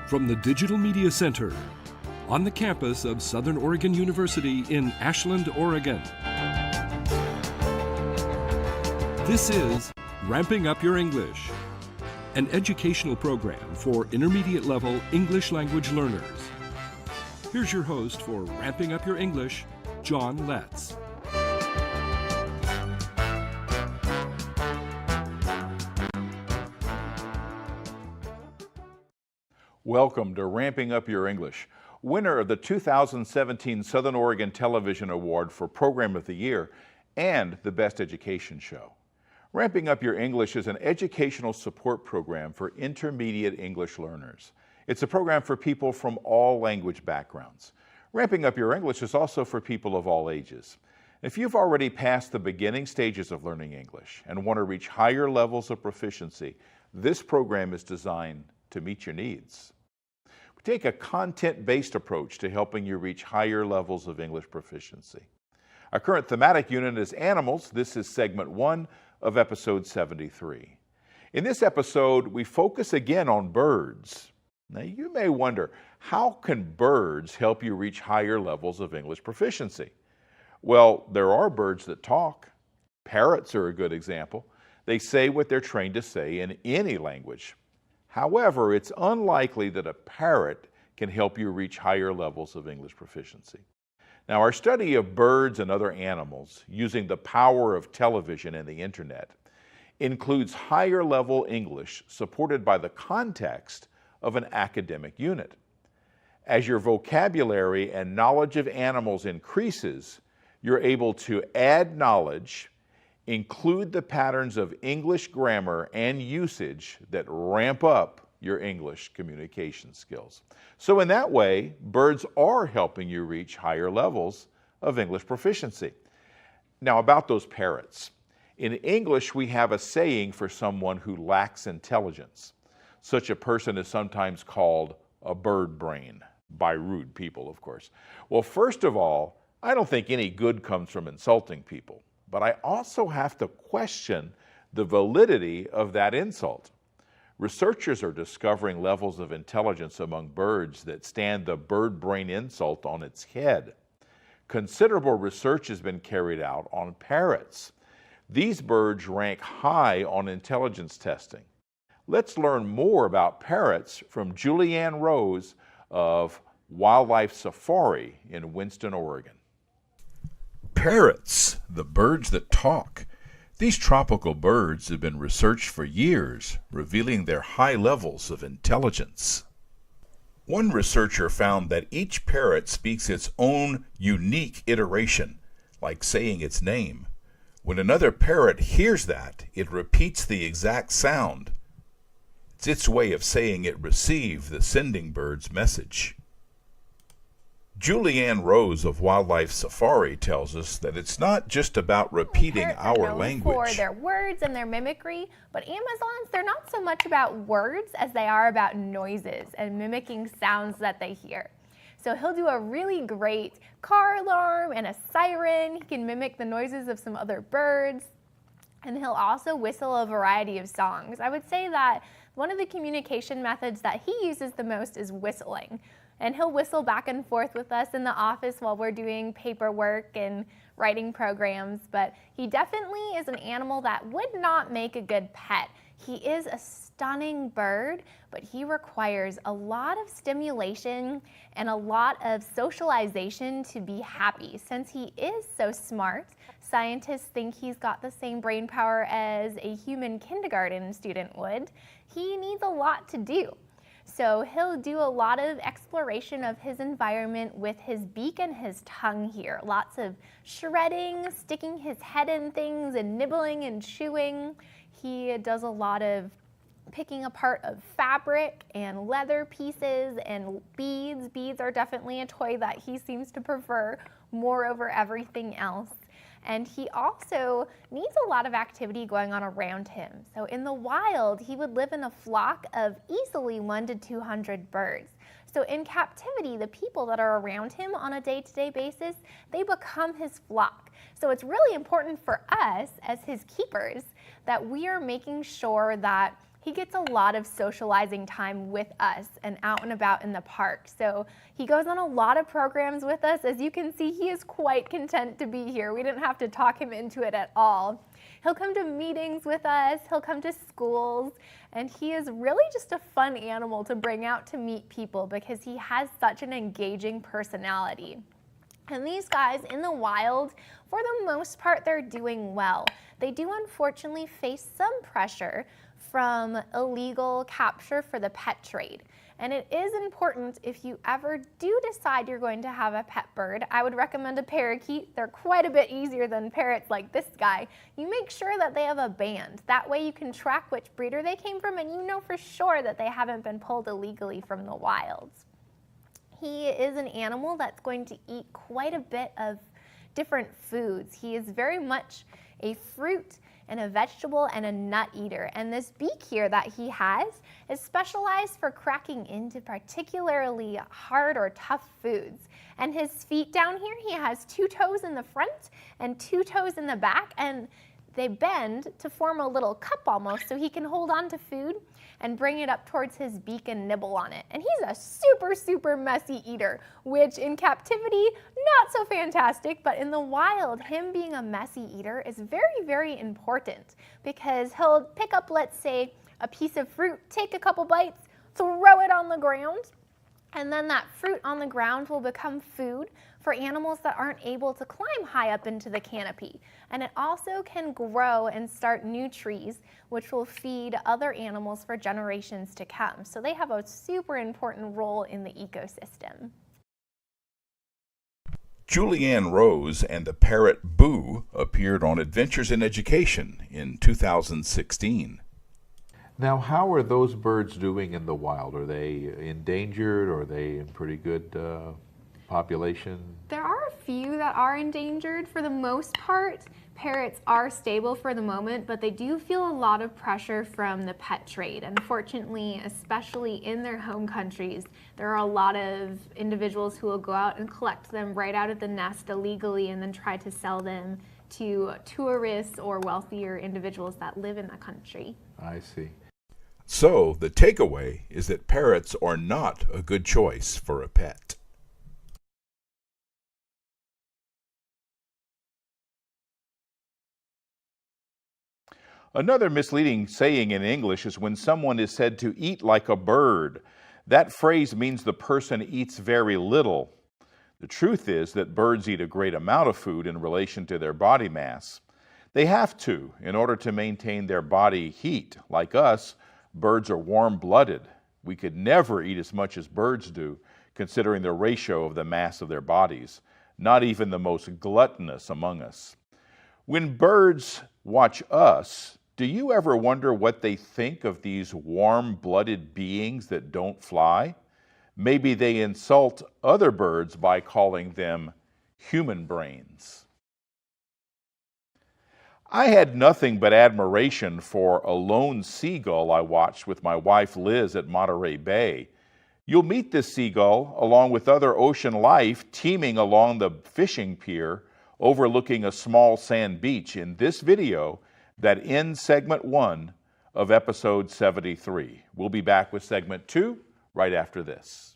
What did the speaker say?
From the Digital Media Center on the campus of Southern Oregon University in Ashland, Oregon. This is Ramping Up Your English, an educational program for intermediate level English language learners. Here's your host for Ramping Up Your English, John Letts. Welcome to Ramping Up Your English, winner of the 2017 Southern Oregon Television Award for Program of the Year and the Best Education Show. Ramping Up Your English is an educational support program for intermediate English learners. It's a program for people from all language backgrounds. Ramping Up Your English is also for people of all ages. If you've already passed the beginning stages of learning English and want to reach higher levels of proficiency, this program is designed to meet your needs. We take a content-based approach to helping you reach higher levels of English proficiency. Our current thematic unit is animals. This is segment 1 of episode 73. In this episode, we focus again on birds. Now, you may wonder, how can birds help you reach higher levels of English proficiency? Well, there are birds that talk. Parrots are a good example. They say what they're trained to say in any language. However, it's unlikely that a parrot can help you reach higher levels of English proficiency. Now, our study of birds and other animals using the power of television and the internet includes higher level English supported by the context of an academic unit. As your vocabulary and knowledge of animals increases, you're able to add knowledge, include the patterns of English grammar and usage that ramp up your English communication skills. So in that way, birds are helping you reach higher levels of English proficiency. Now about those parrots. In English, we have a saying for someone who lacks intelligence. Such a person is sometimes called a bird brain, by rude people, of course. Well, first of all, I don't think any good comes from insulting people. But I also have to question the validity of that insult. Researchers are discovering levels of intelligence among birds that stand the bird brain insult on its head. Considerable research has been carried out on parrots. These birds rank high on intelligence testing. Let's learn more about parrots from Julieanne Rose of Wildlife Safari in Winston, Oregon. Parrots, the birds that talk. These tropical birds have been researched for years, revealing their high levels of intelligence. One researcher found that each parrot speaks its own unique iteration, like saying its name. When another parrot hears that, it repeats the exact sound. It's its way of saying it received the sending bird's message. Julieanne Rose of Wildlife Safari tells us that it's not just about repeating our language. For their words and their mimicry, but Amazons, they're not so much about words as they are about noises and mimicking sounds that they hear. So he'll do a really great car alarm and a siren. He can mimic the noises of some other birds. And he'll also whistle a variety of songs. I would say that one of the communication methods that he uses the most is whistling. And he'll whistle back and forth with us in the office while we're doing paperwork and writing programs. But he definitely is an animal that would not make a good pet. He is a stunning bird, but he requires a lot of stimulation and a lot of socialization to be happy. Since he is so smart, scientists think he's got the same brain power as a human kindergarten student would. He needs a lot to do. So he'll do a lot of exploration of his environment with his beak and his tongue here. Lots of shredding, sticking his head in things and nibbling and chewing. He does a lot of picking apart of fabric and leather pieces and beads. Beads are definitely a toy that he seems to prefer more over everything else. And he also needs a lot of activity going on around him. So in the wild, he would live in a flock of easily 100 to 200 birds. So in captivity, the people that are around him on a day-to-day basis, they become his flock. So it's really important for us as his keepers that we are making sure that he gets a lot of socializing time with us and out and about in the park. So he goes on a lot of programs with us. As you can see, he is quite content to be here. We didn't have to talk him into it at all. He'll come to meetings with us, he'll come to schools, and he is really just a fun animal to bring out to meet people because he has such an engaging personality. And these guys in the wild, for the most part, they're doing well. They do unfortunately face some pressure from illegal capture for the pet trade. And it is important, if you ever do decide you're going to have a pet bird, I would recommend a parakeet. They're quite a bit easier than parrots like this guy. You make sure that they have a band. That way you can track which breeder they came from and you know for sure that they haven't been pulled illegally from the wilds. He is an animal that's going to eat quite a bit of different foods. He is very much a fruit and a vegetable and a nut eater. And this beak here that he has is specialized for cracking into particularly hard or tough foods. And his feet down here, he has 2 toes in the front and 2 toes in the back, and they bend to form a little cup almost so he can hold on to food and bring it up towards his beak and nibble on it. And he's a super, super messy eater, which in captivity, not so fantastic, but in the wild, him being a messy eater is very, very important because he'll pick up, let's say, a piece of fruit, take a couple bites, throw it on the ground, and then that fruit on the ground will become food for animals that aren't able to climb high up into the canopy. And it also can grow and start new trees, which will feed other animals for generations to come. So they have a super important role in the ecosystem. Julieanne Rose and the parrot Boo appeared on Adventures in Education in 2016. Now, how are those birds doing in the wild? Are they endangered, or are they in pretty good population? There are a few that are endangered. For the most part, parrots are stable for the moment, but they do feel a lot of pressure from the pet trade. Unfortunately, especially in their home countries, there are a lot of individuals who will go out and collect them right out of the nest illegally and then try to sell them to tourists or wealthier individuals that live in the country. I see. So the takeaway is that parrots are not a good choice for a pet. Another misleading saying in English is when someone is said to eat like a bird. That phrase means the person eats very little. The truth is that birds eat a great amount of food in relation to their body mass. They have to in order to maintain their body heat. Like us, birds are warm-blooded. We could never eat as much as birds do, considering the ratio of the mass of their bodies, not even the most gluttonous among us. When birds watch us, do you ever wonder what they think of these warm-blooded beings that don't fly? Maybe they insult other birds by calling them human brains. I had nothing but admiration for a lone seagull I watched with my wife Liz at Monterey Bay. You'll meet this seagull along with other ocean life teeming along the fishing pier overlooking a small sand beach in this video that ends segment 1 of episode 73. We'll be back with segment 2 right after this.